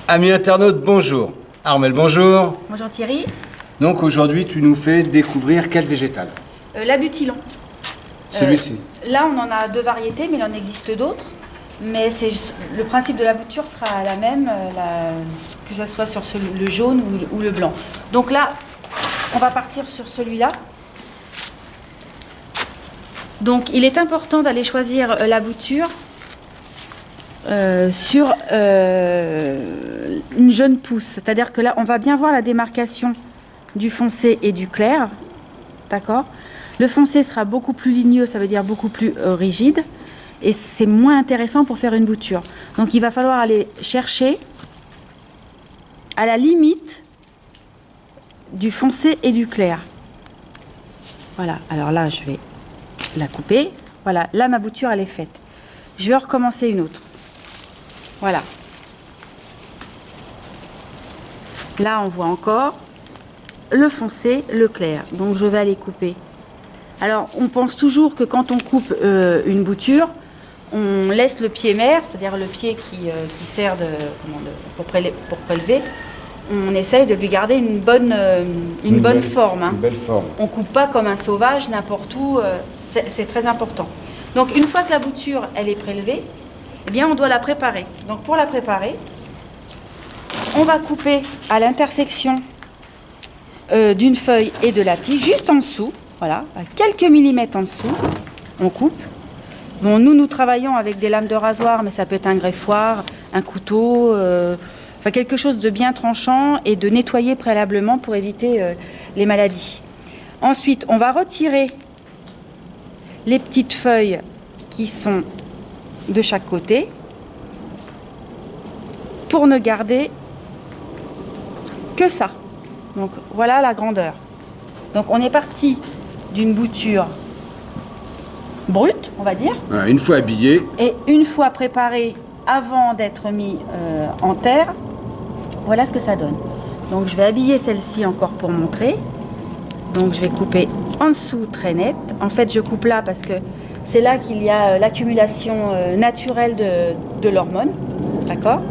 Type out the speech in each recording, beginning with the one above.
Amis internautes, bonjour. Armelle, bonjour. Bonjour Thierry. Donc aujourd'hui, tu nous fais découvrir quel végétal? L'abutilon. Celui-ci. Là, on en a deux variétés, mais il en existe d'autres. Mais le principe de la bouture sera la même, que ce soit sur le jaune ou le blanc. Donc là, on va partir sur celui-là. Donc il est important d'aller choisir la bouture sur une jeune pousse. C'est-à-dire que là, on va bien voir la démarcation du foncé et du clair. D'accord ? Le foncé sera beaucoup plus ligneux, ça veut dire beaucoup plus rigide. Et c'est moins intéressant pour faire une bouture. Donc il va falloir aller chercher à la limite du foncé et du clair. Voilà, alors là je vais la couper. Voilà, là ma bouture elle est faite. Je vais recommencer une autre. Voilà. Là on voit encore le foncé, le clair. Donc je vais aller couper. Alors on pense toujours que quand on coupe une bouture, on laisse le pied mère, c'est-à-dire le pied qui sert pour prélever. On essaye de lui garder une bonne forme. Hein. Une belle forme. On ne coupe pas comme un sauvage n'importe où, c'est très important. Donc une fois que la bouture elle est prélevée, eh bien on doit la préparer. Donc pour la préparer, on va couper à l'intersection d'une feuille et de la tige, juste en dessous, voilà, à quelques millimètres en dessous, on coupe. Bon, nous travaillons avec des lames de rasoir, mais ça peut être un greffoir, un couteau, enfin quelque chose de bien tranchant et de nettoyer préalablement pour éviter les maladies. Ensuite, on va retirer les petites feuilles qui sont de chaque côté pour ne garder que ça. Donc voilà la grandeur. Donc on est parti d'une bouture brute, on va dire. Voilà, une fois habillé. Et une fois préparé avant d'être mis en terre, voilà ce que ça donne. Donc je vais habiller celle-ci encore pour montrer. Donc je vais couper en dessous très net. En fait je coupe là parce que c'est là qu'il y a l'accumulation naturelle de l'hormone. D'accord ?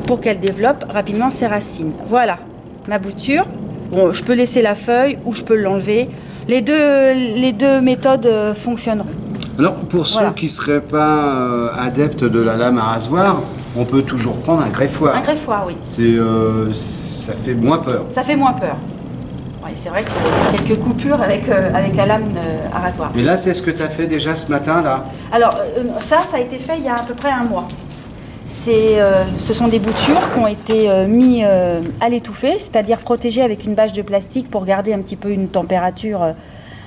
Pour qu'elle développe rapidement ses racines. Voilà ma bouture. Bon, je peux laisser la feuille ou je peux l'enlever. Les deux méthodes fonctionneront. Alors, pour ceux qui ne seraient pas adeptes de la lame à rasoir, on peut toujours prendre un greffoir. Un greffoir, oui. Ça fait moins peur. Ça fait moins peur. Oui, c'est vrai qu'il y a quelques coupures avec la lame à rasoir. Et là, c'est ce que tu as fait déjà ce matin, là? Alors, ça a été fait il y a à peu près un mois. Ce sont des boutures qui ont été mises à l'étouffer, c'est-à-dire protégées avec une bâche de plastique pour garder un petit peu une température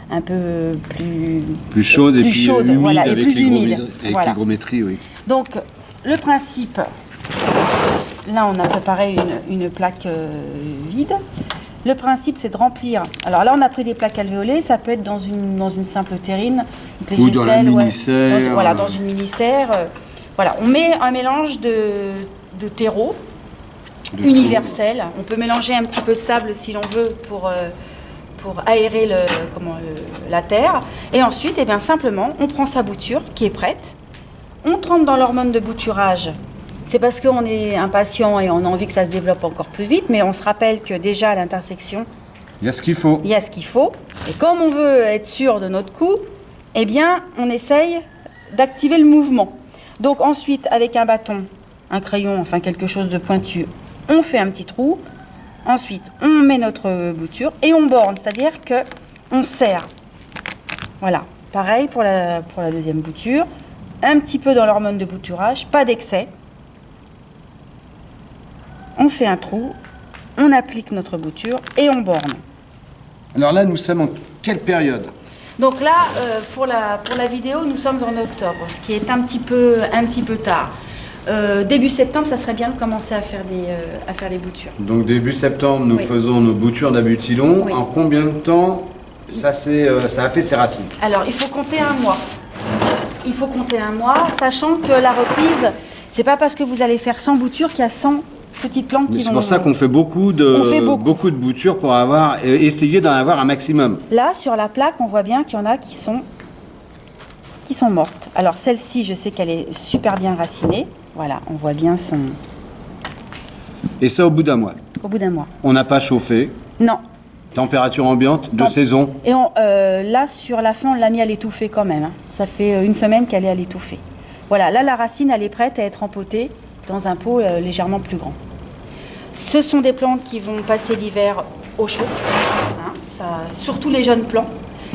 un peu plus chaude, humide, voilà, avec et plus humide. Voilà. l'hygrométrie, oui. Donc, le principe, là on a préparé une plaque vide. Le principe, c'est de remplir. Alors là, on a pris des plaques alvéolées, ça peut être dans une simple terrine, ou dans la mini-serre. Voilà, dans une mini-serre. Voilà, on met un mélange de terreau universel. On peut mélanger un petit peu de sable si l'on veut pour aérer la terre. Et ensuite, eh bien, simplement, on prend sa bouture qui est prête. On trempe dans l'hormone de bouturage. C'est parce qu'on est impatient et on a envie que ça se développe encore plus vite. Mais on se rappelle que déjà à l'intersection, il y a ce qu'il faut. Il y a ce qu'il faut. Et comme on veut être sûr de notre coup, eh bien, on essaye d'activer le mouvement. Donc ensuite, avec un bâton, un crayon, enfin quelque chose de pointu, on fait un petit trou. Ensuite, on met notre bouture et on borne, c'est-à-dire qu'on serre. Voilà, pareil pour la deuxième bouture. Un petit peu dans l'hormone de bouturage, pas d'excès. On fait un trou, on applique notre bouture et on borne. Alors là, nous sommes en quelle période ? Donc là, pour la vidéo, nous sommes en octobre, ce qui est un petit peu tard. Début septembre, ça serait bien de commencer à faire les boutures. Donc début septembre, nous faisons nos boutures d'abutilon. Oui. En combien de temps ça a fait ses racines? Alors, il faut compter un mois. Il faut compter un mois, sachant que la reprise, c'est pas parce que vous allez faire 100 boutures qu'il y a 100 petites plantes Mais qui c'est vont... pour ça qu'on fait beaucoup On fait beaucoup. beaucoup de boutures pour avoir essayer d'en avoir un maximum. Là, sur la plaque, on voit bien qu'il y en a qui sont mortes. Alors celle-ci, je sais qu'elle est super bien racinée. Voilà, on voit bien son... Et ça au bout d'un mois. Au bout d'un mois. On n'a pas chauffé. Non. Température ambiante de saison. Et là, sur la fin, on l'a mis à l'étouffer quand même. Hein. Ça fait une semaine qu'elle est à l'étouffer. Voilà, là, la racine, elle est prête à être empotée dans un pot légèrement plus grand. Ce sont des plantes qui vont passer l'hiver au chaud, hein, surtout les jeunes plants.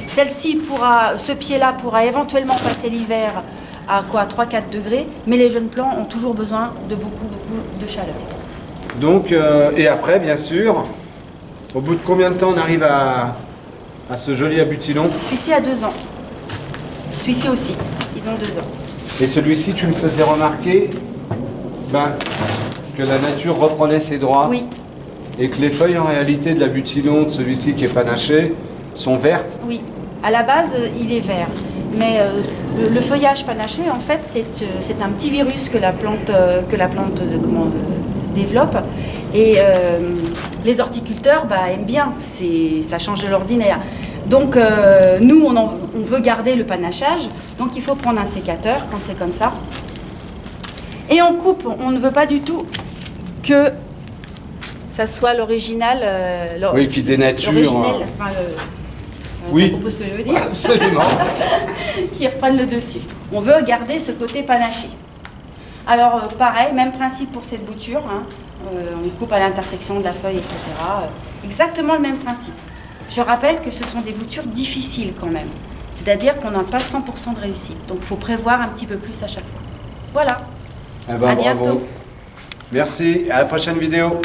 Ce pied-là pourra éventuellement passer l'hiver à 3-4 degrés, mais les jeunes plants ont toujours besoin de beaucoup de chaleur. Donc, et après, bien sûr, au bout de combien de temps on arrive à ce joli abutilon? Celui-ci a 2 ans. Celui-ci aussi, ils ont 2 ans. Et celui-ci, tu me faisais remarquer que la nature reprenait ses droits. Oui. Et que les feuilles, en réalité, de l'abutilon, de celui-ci qui est panaché, sont vertes. Oui. À la base, il est vert. Mais le feuillage panaché, en fait, c'est un petit virus que la plante développe. Et les horticulteurs aiment bien, ça change de l'ordinaire. Donc nous, on veut garder le panachage, donc il faut prendre un sécateur quand c'est comme ça. Et on coupe, on ne veut pas du tout que ça soit l'original. Oui, qui dénature. L'originel, oui, tu comprends ce que je veux dire? Absolument. Qui reprennent le dessus. On veut garder ce côté panaché. Alors pareil, même principe pour cette bouture, hein. On coupe à l'intersection de la feuille, etc. Exactement le même principe. Je rappelle que ce sont des boutures difficiles quand même. C'est-à-dire qu'on n'a pas 100% de réussite. Donc il faut prévoir un petit peu plus à chaque fois. Voilà. Eh ben, à bientôt. Bravo. Merci, à la prochaine vidéo.